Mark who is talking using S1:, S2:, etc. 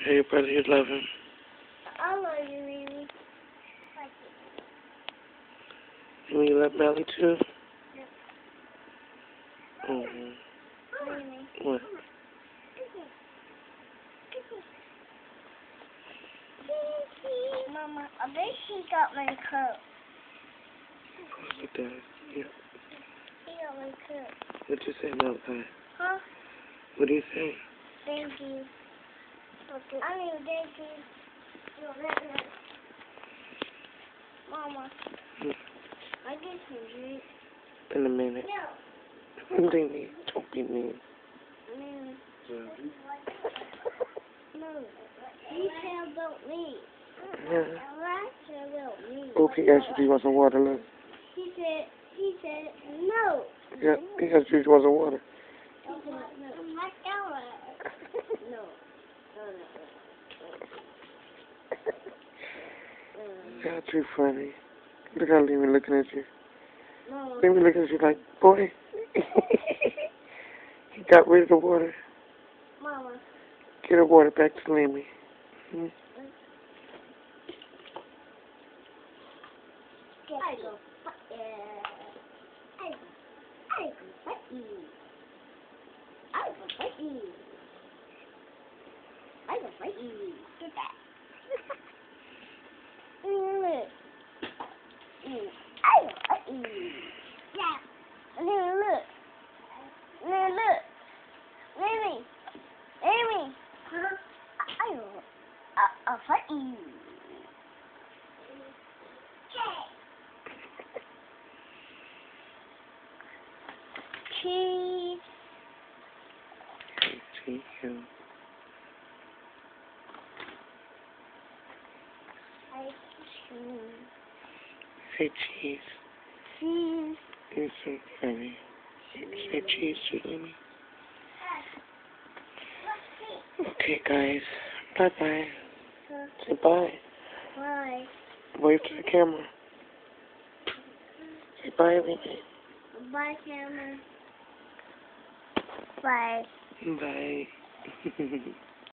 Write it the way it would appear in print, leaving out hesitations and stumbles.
S1: Tell your brother you love him.
S2: I love you, Mimi.
S1: You love Melly too?
S2: Yep.
S1: Mm-hmm.
S2: Mimi.
S1: What?
S2: Mama, I bet he got my coat.
S1: Look at that. Yeah.
S2: He got my coat.
S1: What'd you say, Malachi?
S2: Huh?
S1: What do you say?
S2: Thank you. Okay. I mean, thank you. Mama, I get some drink.
S1: In a minute.
S2: No.
S1: They need. Don't be mean.
S2: No. No. You said don't leave.
S1: Yeah.
S2: I said don't leave.
S1: Oh, he asked you if you want some water, look.
S2: He said no.
S1: Yeah, he asked you if you want some water.
S2: No.
S1: Yeah, too funny. Look how Lemmy looking at you.
S2: No.
S1: Lemmy looking at you like, boy. He got rid of the water.
S2: Mama.
S1: Get the water back to Lemmy. Hmm?
S2: I go fight you. I go fight you. I go fight you. I go fight you. Get that. Look. I go fight you. Yeah. Look. Look. Amy. Amy. I'll fight you. Cheese.
S1: Thank you. Say cheese.
S2: Cheese.
S1: You're so funny. Say cheese too, Lemmy. Okay, guys. Bye-bye. Say bye.
S2: Bye.
S1: Wave to the camera. Say bye, Lemmy.
S2: Bye, camera. Bye.
S1: Bye.